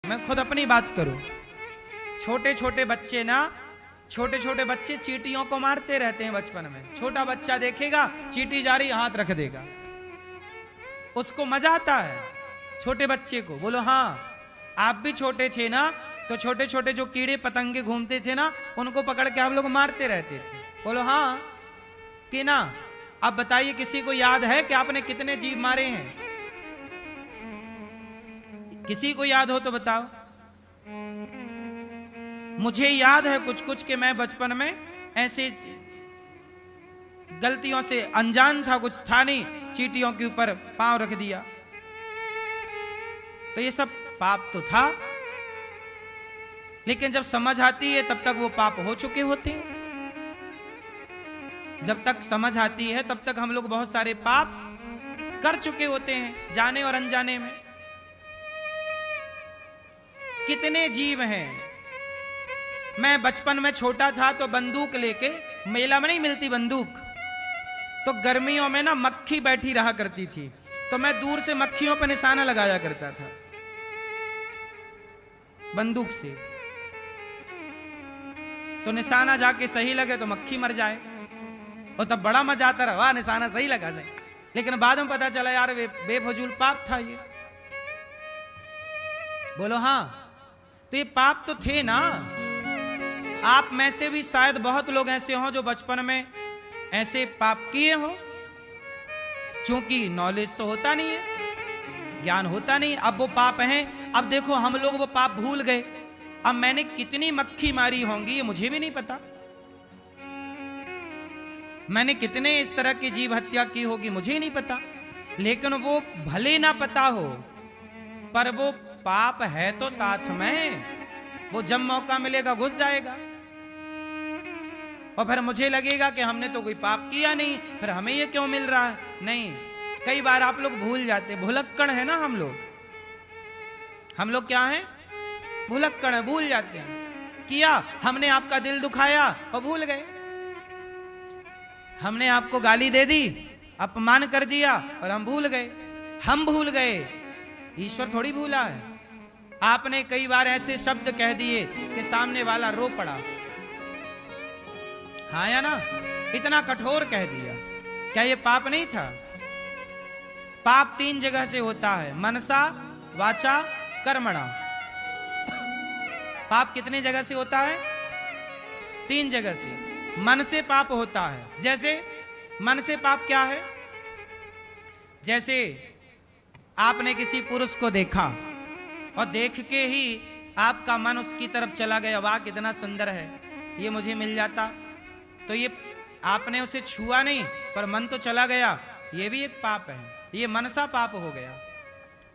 मैं खुद अपनी बात करूं, छोटे छोटे बच्चे ना, छोटे छोटे बच्चे चींटियों को मारते रहते हैं बचपन में। छोटा बच्चा देखेगा चींटी जा रही, हाथ रख देगा, उसको मजा आता है छोटे बच्चे को। बोलो हाँ, आप भी छोटे थे ना, तो छोटे छोटे जो कीड़े पतंगे घूमते थे ना, उनको पकड़ के आप लोग मारते रहते थे। बोलो हाँ कि ना। अब बताइए, किसी को याद है कि आपने कितने जीव मारे हैं? किसी को याद हो तो बताओ। मुझे याद है कुछ कुछ कि मैं बचपन में ऐसे गलतियों से अनजान था, कुछ था नहीं, चींटियों के ऊपर पांव रख दिया। तो ये सब पाप तो था, लेकिन जब समझ आती है तब तक वो पाप हो चुके होते हैं। जब तक समझ आती है तब तक हम लोग बहुत सारे पाप कर चुके होते हैं, जाने और अनजाने में। कितने जीव हैं। मैं बचपन में छोटा था तो बंदूक लेके, मेला में नहीं मिलती बंदूक, तो गर्मियों में ना मक्खी बैठी रहा करती थी, तो मैं दूर से मक्खियों पर निशाना लगाया करता था बंदूक से। तो निशाना जाके सही लगे तो मक्खी मर जाए, और तब बड़ा मजा आता रहा, वाह निशाना सही लगा जाए। लेकिन बाद में पता चला यार बेफजूल पाप था ये। बोलो हाँ, तो ये पाप तो थे ना। आप में से भी शायद बहुत लोग ऐसे हों जो बचपन में ऐसे पाप किए हो, क्योंकि नॉलेज तो होता नहीं है, ज्ञान होता नहीं। अब वो पाप हैं। अब देखो हम लोग वो पाप भूल गए। अब मैंने कितनी मक्खी मारी होंगी ये मुझे भी नहीं पता, मैंने कितने इस तरह की जीव हत्या की होगी मुझे ही नहीं पता। लेकिन वो भले ना पता हो, पर वो पाप है तो साथ में, वो जब मौका मिलेगा घुस जाएगा। और फिर मुझे लगेगा कि हमने तो कोई पाप किया नहीं, फिर हमें ये क्यों मिल रहा है। नहीं, कई बार आप लोग भूल जाते, भुलक्कड़ है ना हम लोग। हम लोग क्या हैं? भुलक्कड़ है, भूल जाते हैं। किया हमने, आपका दिल दुखाया और भूल गए। हमने आपको गाली दे दी, अपमान कर दिया और हम भूल गए। हम भूल गए, ईश्वर थोड़ी भूला है। आपने कई बार ऐसे शब्द कह दिए कि सामने वाला रो पड़ा, हाँ या ना? इतना कठोर कह दिया, क्या ये पाप नहीं था? पाप 3 जगह से होता है, मनसा, वाचा, कर्मणा। पाप कितने जगह से होता है? 3 जगह से। मन से पाप होता है। जैसे मन से पाप क्या है? जैसे आपने किसी पुरुष को देखा और देख के ही आपका मन उसकी तरफ चला गया, वाह कितना सुंदर है, ये मुझे मिल जाता। तो ये आपने उसे छुआ नहीं, पर मन तो चला गया, ये भी एक पाप है, ये मनसा पाप हो गया।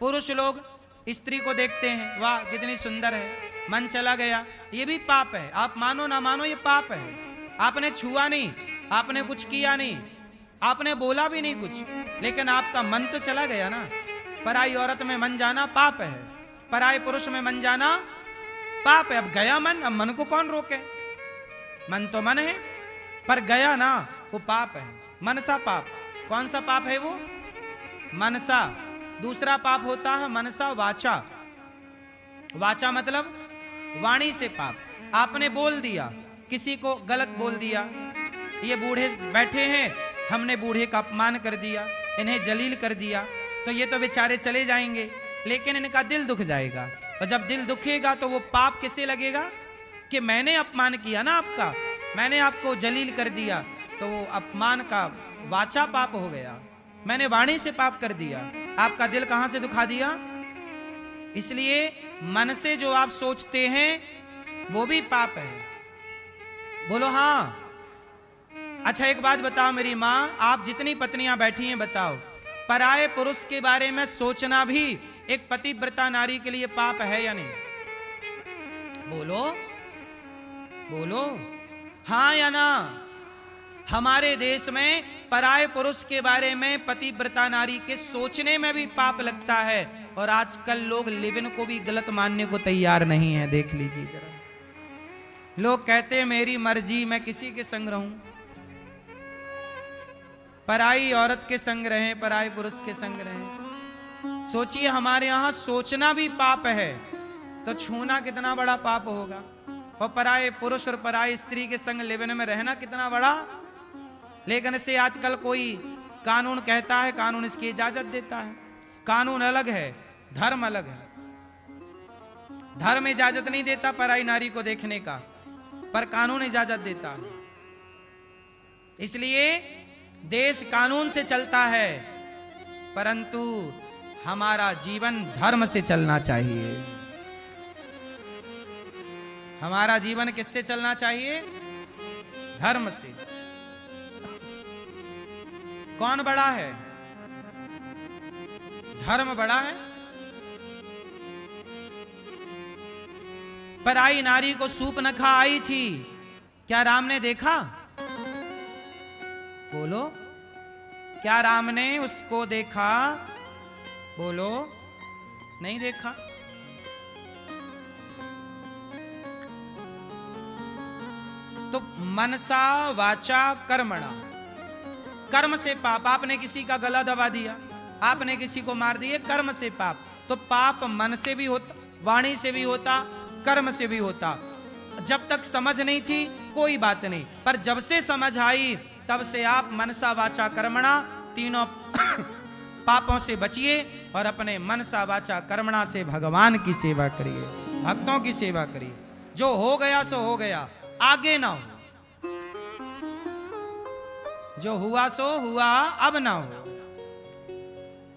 पुरुष लोग स्त्री को देखते हैं, वाह कितनी सुंदर है, मन चला गया, ये भी पाप है। आप मानो ना मानो ये पाप है। आपने छुआ नहीं, आपने कुछ किया नहीं, आपने बोला भी नहीं कुछ, लेकिन आपका मन तो चला गया ना। पराई औरत में मन जाना पाप है, पराई पुरुष में मन जाना पाप है। अब गया मन, अब मन को कौन रोके? मन तो मन है, पर गया ना, वो पाप है। मनसा पाप। कौन सा पाप है वो? मनसा। दूसरा पाप होता है मनसा वाचा। वाचा मतलब वाणी से पाप। आपने बोल दिया, किसी को गलत बोल दिया, ये बूढ़े बैठे हैं, हमने बूढ़े का अपमान कर दिया, इन्हें जलील कर दिया, तो ये तो बेचारे चले जाएंगे, लेकिन इनका दिल दुख जाएगा। और जब दिल दुखेगा तो वो पाप किसे लगेगा? कि मैंने अपमान किया ना आपका, मैंने आपको जलील कर दिया, तो वो अपमान का वाचा पाप हो गया। मैंने वाणी से पाप कर दिया, आपका दिल कहां से दुखा दिया? इसलिए मन से जो आप सोचते हैं वो भी पाप है। बोलो हाँ। अच्छा एक बात बताओ मेरी माँ, आप जितनी पत्नियां बैठी हैं बताओ, पराये पुरुष के बारे में सोचना भी एक पतिव्रता नारी के लिए पाप है या नहीं? बोलो बोलो, हाँ या ना? हमारे देश में पराये पुरुष के बारे में पतिव्रता नारी के सोचने में भी पाप लगता है, और आजकल लोग लिव-इन को भी गलत मानने को तैयार नहीं है। देख लीजिए जरा, लोग कहते हैं मेरी मर्जी, मैं किसी के संग रहूं, पराई औरत के संग रहें, पराई पुरुष के संग रहें। सोचिए, हमारे यहां सोचना भी पाप है। तो छूना कितना बड़ा पाप होगा, और पराये पुरुष और पराई स्त्री के संग लिवन में रहना कितना बड़ा। लेकिन इसे आजकल कोई कानून कहता है, कानून इसकी इजाजत देता है। कानून अलग है, धर्म अलग है। धर्म इजाजत नहीं देता पराई नारी को देखने का, पर कानून इजाजत देता है। इसलिए देश कानून से चलता है, परंतु हमारा जीवन धर्म से चलना चाहिए। हमारा जीवन किससे चलना चाहिए? धर्म से। कौन बड़ा है? धर्म बड़ा है। पराई नारी को सूर्पनखा आई थी, क्या राम ने देखा? बोलो, क्या राम ने उसको देखा? बोलो, नहीं देखा। तो मनसा वाचा कर्मणा, कर्म से पाप। आपने किसी का गला दबा दिया, आपने किसी को मार दिया, कर्म से पाप। तो पाप मन से भी होता, वाणी से भी होता, कर्म से भी होता। जब तक समझ नहीं थी कोई बात नहीं, पर जब से समझ आई तब से आप मनसा वाचा कर्मणा तीनों पापों से बचिए और अपने मनसा वाचा कर्मणा से भगवान की सेवा करिए, भक्तों की सेवा करिए। जो हो गया सो हो गया, आगे ना हो। जो हुआ सो हुआ, अब ना हो।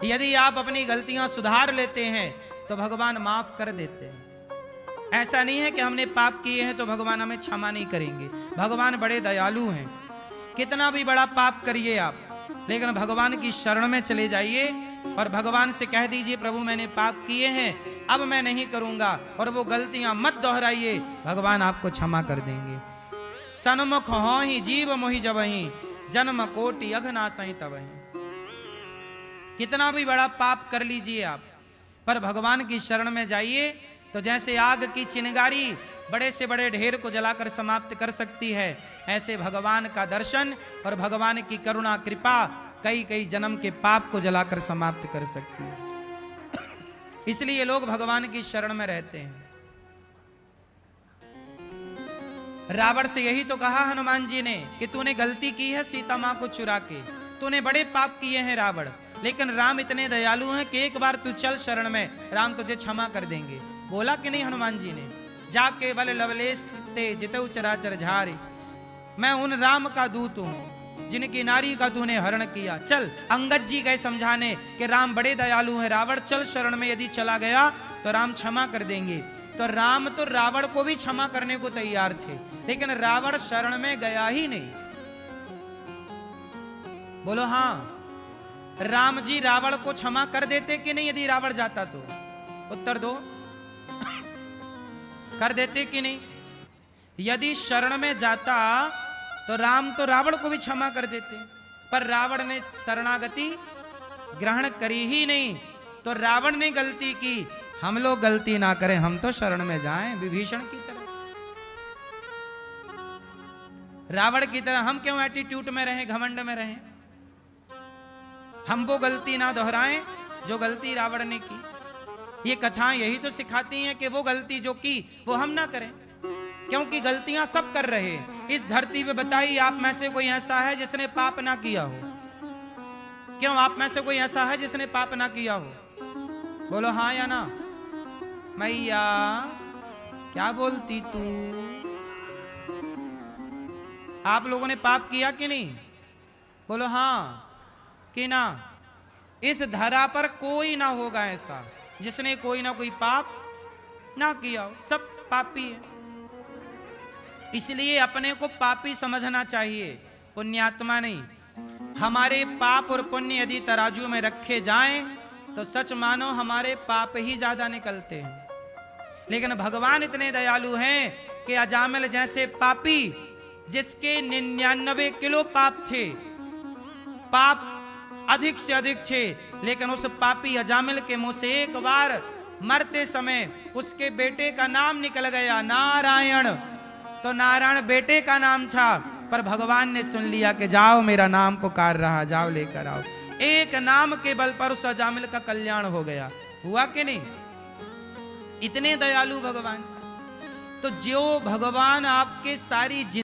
यदि आप अपनी गलतियां सुधार लेते हैं तो भगवान माफ कर देते हैं। ऐसा नहीं है कि हमने पाप किए हैं तो भगवान हमें क्षमा नहीं करेंगे। भगवान बड़े दयालु हैं। कितना भी बड़ा पाप करिए आप, लेकिन भगवान की शरण में चले जाइए और भगवान से कह दीजिए, प्रभु मैंने पाप किए हैं, अब मैं नहीं करूंगा, और वो गलतियां मत दोहराइए, भगवान आपको क्षमा कर देंगे। सन्मुख हो ही जीव मोहि जबहि, जन्म कोटि अघनासहि तबहि। कितना भी बड़ा पाप कर लीजिए आप, पर भगवान की शरण में जाइए तो जैसे आग की चिंगारी बड़े से बड़े ढेर को जलाकर समाप्त कर सकती है, ऐसे भगवान का दर्शन और upon की करुणा कृपा कई कई जन्म के पाप को जलाकर समाप्त कर सकती है। इसलिए लोग भगवान की शरण में रहते हैं। रावण से यही तो कहा हनुमान जी ने कि तूने गलती की है सीता मां को चुरा के, तूने बड़े पाप किए हैं रावण, लेकिन राम इतने दयालु हैं कि एक बार तू चल शरण में, राम तुझे क्षमा कर देंगे। बोला कि नहीं हनुमान जी ने, जाके बल लवलेश ते जितऊ चराचर झारी, मैं उन राम का दूत हूं जिनकी नारी का तूने हरण किया। चल, अंगद जी गए समझाने कि राम बड़े दयालु हैं, रावण चल शरण में, यदि चला गया तो राम क्षमा कर देंगे। तो राम तो रावण को भी क्षमा करने को तैयार थे, लेकिन रावण शरण में गया ही नहीं। बोलो हाँ, राम जी रावण को क्षमा कर देते कि नहीं यदि रावण जाता तो? उत्तर दो, कर देते कि नहीं? यदि शरण में जाता तो राम तो रावण को भी क्षमा कर देते, पर रावण ने शरणागति ग्रहण करी ही नहीं। तो रावण ने गलती की, हम लोग गलती ना करें, हम तो शरण में जाएं विभीषण की तरह, रावण की तरह। हम क्यों एटीट्यूड में रहें, घमंड में रहें? हम वो गलती ना दोहराएं जो गलती रावण ने की। ये कथाएं यही तो सिखाती हैं कि वो गलती जो की वो हम ना करें, क्योंकि गलतियां सब कर रहे हैं इस धरती पे। बताइए, आप में से कोई ऐसा है जिसने पाप ना किया हो? क्यों, आप में से कोई ऐसा है जिसने पाप ना किया हो? बोलो हाँ या ना। मैया क्या बोलती तू? आप लोगों ने पाप किया कि नहीं? बोलो हाँ कि ना। इस धरा पर कोई ना होगा ऐसा जिसने कोई ना कोई पाप ना किया हो, सब पापी है। इसलिए अपने को पापी समझना चाहिए, पुण्यात्मा नहीं। हमारे पाप और पुण्य यदि तराजू में रखे जाएं तो सच मानो हमारे पाप ही ज्यादा निकलते हैं। लेकिन भगवान इतने दयालु हैं कि अजामिल जैसे पापी, जिसके 99 किलो पाप थे, पाप अधिक से अधिक थे, लेकिन उस पापी अजामिल के मुंह से एक बार मरते समय उसके बेटे का नाम निकल गया, नारायण। तो नारायण बेटे का नाम था, पर भगवान ने सुन लिया कि जाओ मेरा नाम पुकार रहा, जाओ लेकर आओ। एक नाम के बल पर उस अजामिल का कल्याण हो गया। हुआ कि नहीं? इतने दयालु भगवान। तो जो भगवान आपके सारी